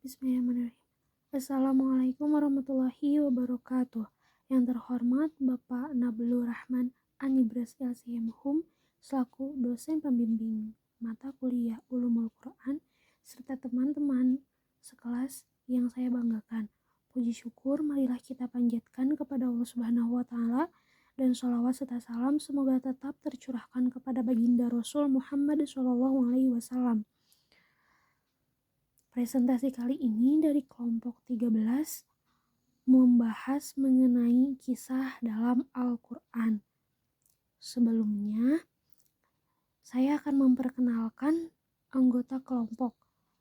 Bismillahirrahmanirrahim. Assalamualaikum warahmatullahi wabarakatuh. Yang terhormat Bapak Nablur Rahman Anibras LCM selaku dosen pembimbing mata kuliah Ulumul Quran serta teman-teman sekelas yang saya banggakan. Puji syukur marilah kita panjatkan kepada Allah Subhanahu wa taala dan sholawat serta salam semoga tetap tercurahkan kepada baginda Rasul Muhammad SAW. Presentasi kali ini dari kelompok 13 membahas mengenai kisah dalam Al-Quran. Sebelumnya, saya akan memperkenalkan anggota kelompok.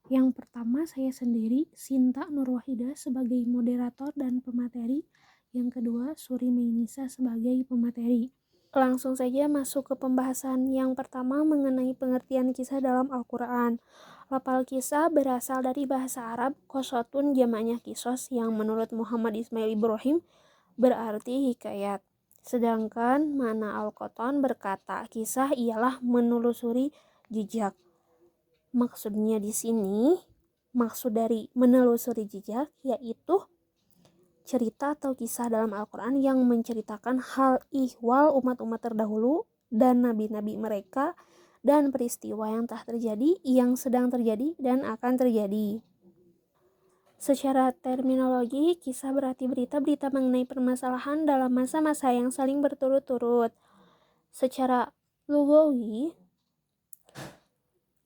Yang pertama saya sendiri, Sinta Nurwahidah sebagai moderator dan pemateri. Yang kedua, Suri Mainisa sebagai pemateri. Langsung saja masuk ke pembahasan yang pertama mengenai pengertian kisah dalam Al-Quran. Lafal kisah berasal dari bahasa Arab qasatun jamaknya kisos yang menurut Muhammad Ismail Ibrahim berarti hikayat. Sedangkan makna Al-Qoton berkata kisah ialah menelusuri jejak. Maksudnya di sini, maksud dari menelusuri jejak yaitu cerita atau kisah dalam Al-Quran yang menceritakan hal ihwal umat-umat terdahulu dan nabi-nabi mereka dan peristiwa yang telah terjadi, yang sedang terjadi, dan akan terjadi. Secara terminologi, kisah berarti berita-berita mengenai permasalahan dalam masa-masa yang saling berturut-turut. Secara lugawi,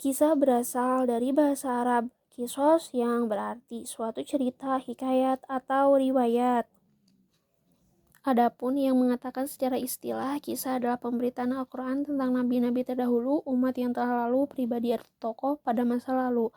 kisah berasal dari bahasa Arab kisos yang berarti suatu cerita, hikayat, atau riwayat. Adapun yang mengatakan secara istilah, kisah adalah pemberitaan Al-Quran tentang nabi-nabi terdahulu, umat yang telah lalu, pribadi atau tokoh pada masa lalu,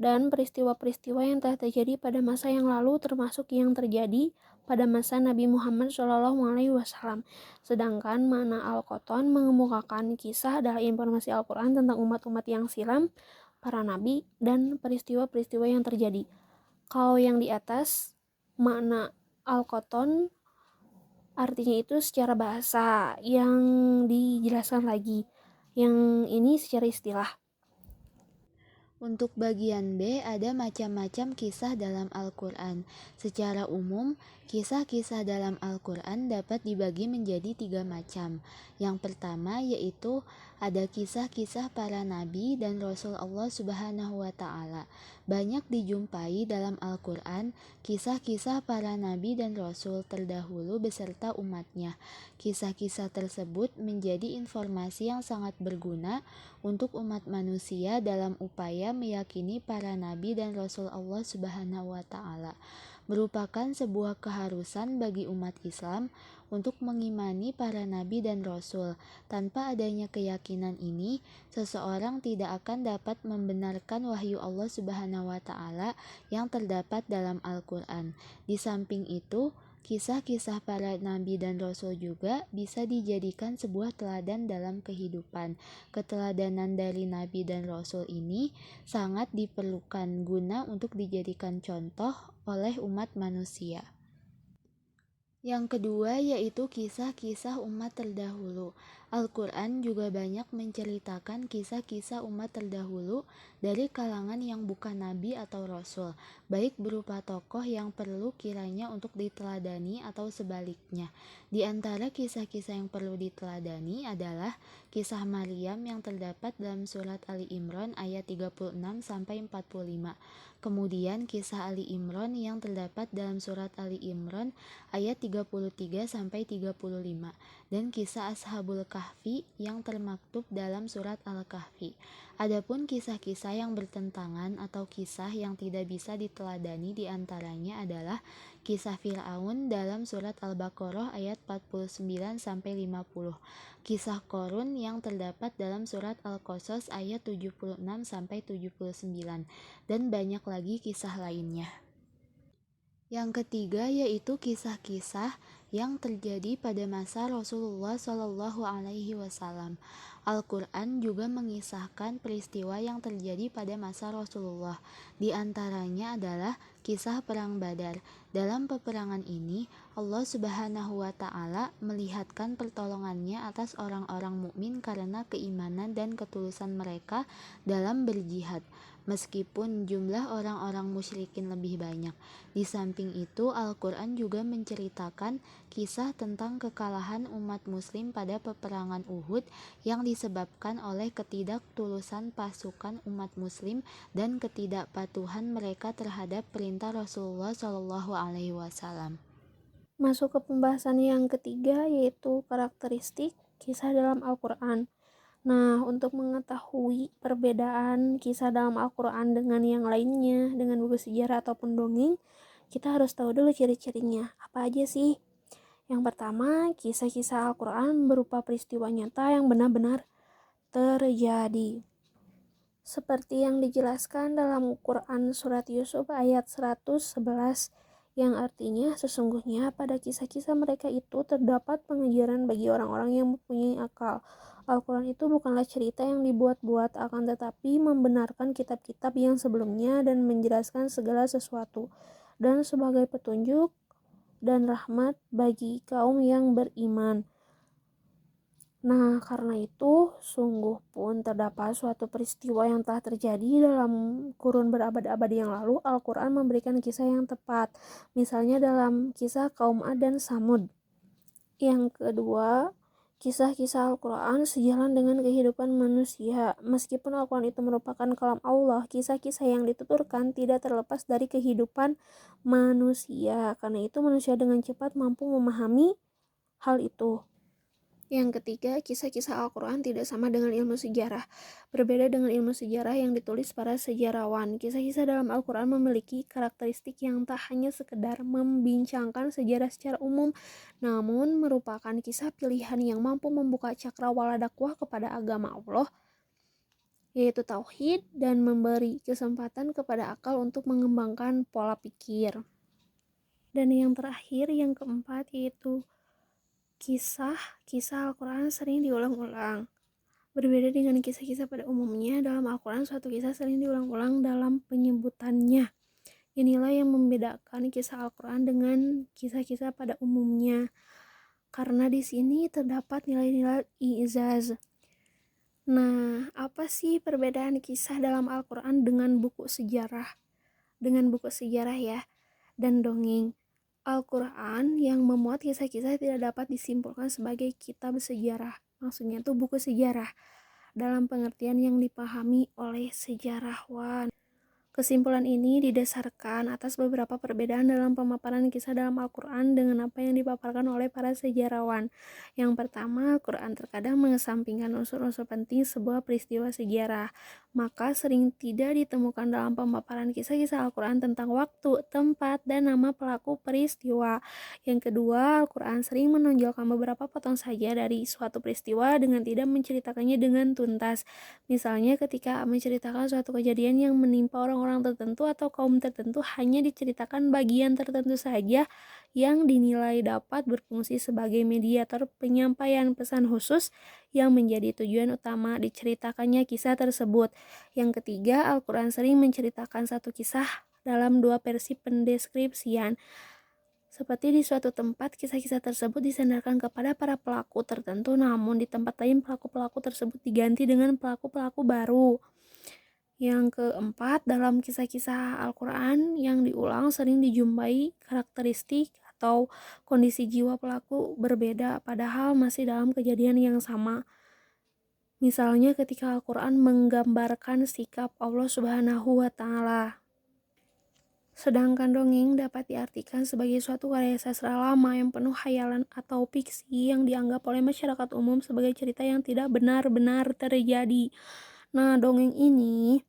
dan peristiwa-peristiwa yang telah terjadi pada masa yang lalu termasuk yang terjadi pada masa Nabi Muhammad SAW. Sedangkan makna Al-Qoton mengemukakan kisah adalah informasi Al-Quran tentang umat-umat yang silam, para nabi, dan peristiwa-peristiwa yang terjadi. Kalau yang di atas, makna Al-Qoton artinya itu secara bahasa, yang dijelaskan lagi. Yang ini secara istilah. Untuk bagian B ada macam-macam kisah dalam Al-Quran. Secara umum, kisah-kisah dalam Al-Quran dapat dibagi menjadi 3 macam. Yang pertama yaitu ada kisah-kisah para nabi dan Rasul Allah Subhanahu wa Ta'ala. Banyak dijumpai dalam Al-Quran kisah-kisah para nabi dan Rasul terdahulu beserta umatnya. Kisah-kisah tersebut menjadi informasi yang sangat berguna untuk umat manusia dalam upaya meyakini para nabi dan Rasul Allah Subhanahu wa Ta'ala. Merupakan sebuah keharusan bagi umat Islam untuk mengimani para nabi dan rasul. Tanpa adanya keyakinan ini, seseorang tidak akan dapat membenarkan wahyu Allah Subhanahu wa Ta'ala yang terdapat dalam Al-Quran. Di samping itu, kisah-kisah para nabi dan rasul juga bisa dijadikan sebuah teladan dalam kehidupan. Keteladanan dari nabi dan rasul ini sangat diperlukan guna untuk dijadikan contoh oleh umat manusia. Yang kedua yaitu kisah-kisah umat terdahulu. Al-Quran juga banyak menceritakan kisah-kisah umat terdahulu dari kalangan yang bukan nabi atau rasul, baik berupa tokoh yang perlu kiranya untuk diteladani atau sebaliknya. Di antara kisah-kisah yang perlu diteladani adalah kisah Maryam yang terdapat dalam surat Ali Imran ayat 36-45. Kemudian kisah Ali Imran yang terdapat dalam surat Ali Imran ayat 33-35 dan kisah Ashabul Kahfi yang termaktub dalam surat Al-Kahfi. Adapun kisah-kisah yang bertentangan atau kisah yang tidak bisa diteladani diantaranya adalah kisah Fir'aun dalam surat Al-Baqarah ayat 49-50, kisah Qorun yang terdapat dalam surat Al-Qasas ayat 76-79, dan banyak lagi kisah lainnya. Yang ketiga yaitu kisah-kisah yang terjadi pada masa Rasulullah Shallallahu Alaihi Wasallam. Al-Quran juga mengisahkan peristiwa yang terjadi pada masa Rasulullah. Di antaranya adalah kisah Perang Badar. Dalam peperangan ini, Allah Subhanahu wa Ta'ala melihatkan pertolongannya atas orang-orang mukmin karena keimanan dan ketulusan mereka dalam berjihad. meskipun jumlah orang-orang musyrikin lebih banyak. Di samping itu, Al-Quran juga menceritakan kisah tentang kekalahan umat muslim pada peperangan Uhud yang disebabkan oleh ketidaktulusan pasukan umat muslim dan ketidakpatuhan mereka terhadap perintah Rasulullah Shallallahu Alaihi Wasallam. Masuk ke pembahasan yang ketiga, yaitu karakteristik kisah dalam Al-Quran. Nah, untuk mengetahui perbedaan kisah dalam Al-Quran dengan yang lainnya, dengan buku sejarah ataupun dongeng, kita harus tahu dulu ciri-cirinya. Apa aja sih? Yang pertama, kisah-kisah Al-Quran berupa peristiwa nyata yang benar-benar terjadi. Seperti yang dijelaskan dalam Quran Surat Yusuf ayat 111, yang artinya sesungguhnya pada kisah-kisah mereka itu terdapat pengajaran bagi orang-orang yang mempunyai akal. Al-Quran itu bukanlah cerita yang dibuat-buat, akan tetapi membenarkan kitab-kitab yang sebelumnya dan menjelaskan segala sesuatu, dan sebagai petunjuk dan rahmat bagi kaum yang beriman. Nah, karena itu, sungguh pun terdapat suatu peristiwa yang telah terjadi dalam kurun berabad-abad yang lalu, Al-Quran memberikan kisah yang tepat. Misalnya dalam kisah kaum Ad dan Samud. Yang kedua, kisah-kisah Al-Quran sejalan dengan kehidupan manusia. Meskipun Al-Quran itu merupakan kalam Allah, kisah-kisah yang dituturkan tidak terlepas dari kehidupan manusia. Karena itu manusia dengan cepat mampu memahami hal itu. Yang ketiga, kisah-kisah Al-Quran tidak sama dengan ilmu sejarah. Berbeda dengan ilmu sejarah yang ditulis para sejarawan, kisah-kisah dalam Al-Quran memiliki karakteristik yang tak hanya sekedar membincangkan sejarah secara umum, namun merupakan kisah pilihan yang mampu membuka cakrawala dakwah kepada agama Allah, yaitu tauhid, dan memberi kesempatan kepada akal untuk mengembangkan pola pikir. Dan yang terakhir, yang keempat, yaitu kisah Al-Quran sering diulang-ulang. Berbeda dengan kisah-kisah pada umumnya, dalam Al-Quran suatu kisah sering diulang-ulang dalam penyebutannya. Inilah yang membedakan kisah Al-Quran dengan kisah-kisah pada umumnya. Karena di sini terdapat nilai-nilai i'zaz. Nah, apa sih perbedaan kisah dalam Al-Quran dengan buku sejarah? Dengan buku sejarah ya, dan dongeng. Al-Quran yang memuat kisah-kisah tidak dapat disimpulkan sebagai kitab sejarah. Maksudnya itu buku sejarah dalam pengertian yang dipahami oleh sejarawan. Kesimpulan ini didasarkan atas beberapa perbedaan dalam pemaparan kisah dalam Al-Quran dengan apa yang dipaparkan oleh para sejarawan. Yang pertama, Al-Quran terkadang mengesampingkan unsur-unsur penting sebuah peristiwa sejarah. Maka sering tidak ditemukan dalam pemaparan kisah-kisah Al-Quran tentang waktu, tempat, dan nama pelaku peristiwa. Yang kedua, Al-Quran sering menonjolkan beberapa potong saja dari suatu peristiwa dengan tidak menceritakannya dengan tuntas. Misalnya ketika menceritakan suatu kejadian yang menimpa orang-orang tertentu atau kaum tertentu, hanya diceritakan bagian tertentu saja yang dinilai dapat berfungsi sebagai mediator penyampaian pesan khusus yang menjadi tujuan utama diceritakannya kisah tersebut. Yang ketiga, Al-Quran sering menceritakan satu kisah dalam dua versi pendeskripsian. Seperti di suatu tempat, kisah-kisah tersebut disandarkan kepada para pelaku tertentu, namun di tempat lain pelaku-pelaku tersebut diganti dengan pelaku-pelaku baru. Yang keempat, dalam kisah-kisah Al-Quran yang diulang sering dijumpai karakteristik atau kondisi jiwa pelaku berbeda, padahal masih dalam kejadian yang sama. Misalnya ketika Al-Quran menggambarkan sikap Allah Subhanahu wa Ta'ala. Sedangkan dongeng dapat diartikan sebagai suatu karya sastra lama yang penuh khayalan atau fiksi yang dianggap oleh masyarakat umum sebagai cerita yang tidak benar-benar terjadi. Nah, dongeng ini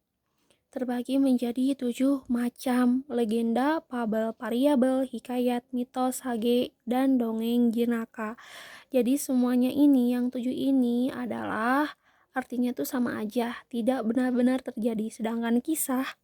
terbagi menjadi 7 macam: legenda, fabel, variabel, hikayat, mitos, sage, dan dongeng jenaka. Jadi semuanya ini, yang 7 ini adalah artinya tuh sama aja, tidak benar-benar terjadi. Sedangkan kisah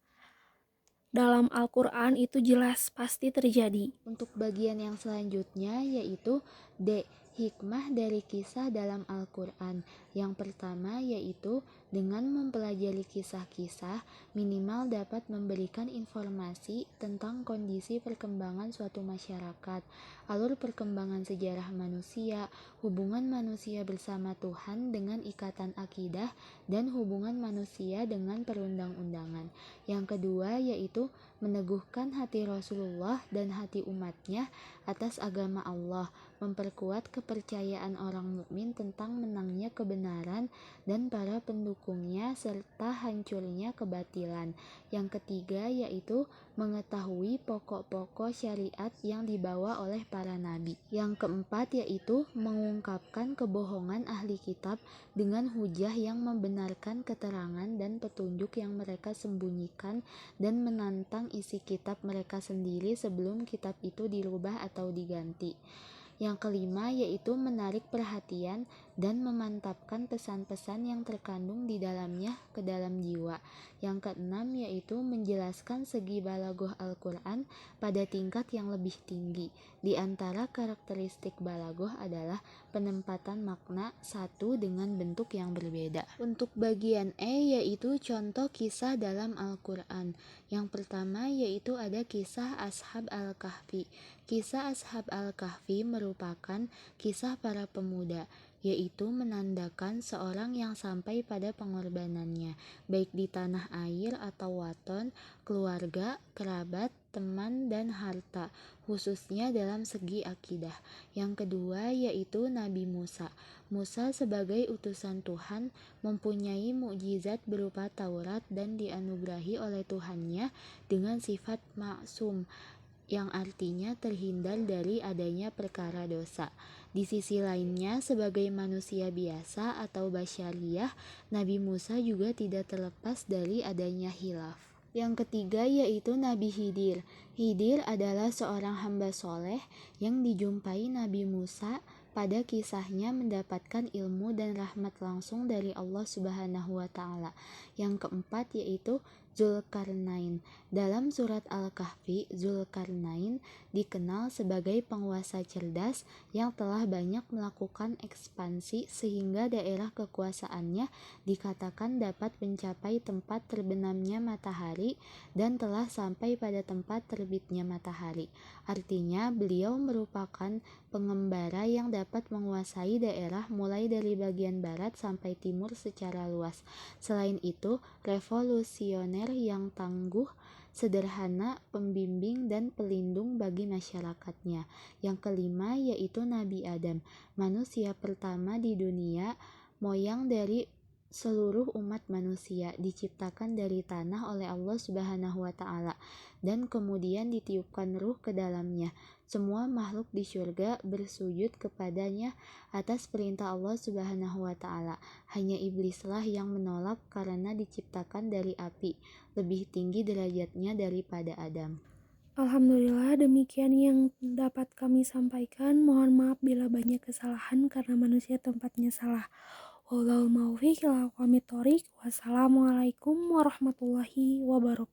dalam Al-Quran itu jelas pasti terjadi. Untuk bagian yang selanjutnya yaitu D, Hikmah dari kisah dalam Al-Quran. Yang pertama yaitu dengan mempelajari kisah-kisah minimal dapat memberikan informasi tentang kondisi perkembangan suatu masyarakat, alur perkembangan sejarah manusia, hubungan manusia bersama Tuhan dengan ikatan akidah, dan hubungan manusia dengan perundang-undangan. Yang kedua yaitu meneguhkan hati Rasulullah dan hati umatnya atas agama Allah, memperkuat kepercayaan orang mukmin tentang menangnya kebenaran dan para pendukungnya serta hancurnya kebatilan. Yang ketiga yaitu mengetahui pokok-pokok syariat yang dibawa oleh para nabi. Yang keempat yaitu mengungkapkan kebohongan ahli kitab dengan hujah yang membenarkan keterangan dan petunjuk yang mereka sembunyikan dan menantang isi kitab mereka sendiri sebelum kitab itu dirubah atau diganti. Yang kelima yaitu menarik perhatian dan memantapkan pesan-pesan yang terkandung di dalamnya ke dalam jiwa. Yang keenam yaitu menjelaskan segi balaghah Al-Quran pada tingkat yang lebih tinggi. Di antara karakteristik balaghah adalah penempatan makna satu dengan bentuk yang berbeda. Untuk bagian E yaitu contoh kisah dalam Al-Quran. Yang pertama yaitu ada kisah Ashab Al-Kahfi. Kisah Ashab Al-Kahfi merupakan kisah para pemuda, yaitu menandakan seorang yang sampai pada pengorbanannya, baik di tanah air atau waton, keluarga, kerabat, teman, dan harta, khususnya dalam segi akidah. Yang kedua yaitu Nabi Musa. Musa sebagai utusan Tuhan mempunyai mukjizat berupa Taurat dan dianugerahi oleh Tuhannya dengan sifat maksum, yang artinya terhindar dari adanya perkara dosa. Di sisi lainnya, sebagai manusia biasa atau basyariah, Nabi Musa juga tidak terlepas dari adanya khilaf. Yang ketiga yaitu Nabi Khidir. Khidir adalah seorang hamba soleh yang dijumpai Nabi Musa pada kisahnya mendapatkan ilmu dan rahmat langsung dari Allah Subhanahu wa Ta'ala. Yang keempat yaitu Zulkarnain. Dalam surat Al-Kahfi, Zulkarnain dikenal sebagai penguasa cerdas yang telah banyak melakukan ekspansi sehingga daerah kekuasaannya dikatakan dapat mencapai tempat terbenamnya matahari dan telah sampai pada tempat terbitnya matahari. Artinya, beliau merupakan pengembara yang dapat menguasai daerah mulai dari bagian barat sampai timur secara luas. Selain itu, revolusioner yang tangguh, sederhana, pembimbing, dan pelindung bagi masyarakatnya. Yang kelima yaitu Nabi Adam, manusia pertama di dunia, moyang dari seluruh umat manusia, diciptakan dari tanah oleh Allah Subhanahu wa Ta'ala dan kemudian ditiupkan ruh ke dalamnya. Semua makhluk di syurga bersujud kepadanya atas perintah Allah Subhanahu wa Ta'ala. Hanya iblislah yang menolak karena diciptakan dari api, lebih tinggi derajatnya daripada Adam. Alhamdulillah, demikian yang dapat kami sampaikan. Mohon maaf bila banyak kesalahan karena manusia tempatnya salah. Wallahul muwaffiq ila aqwamit thoriq. Wassalamualaikum warahmatullahi wabarakatuh.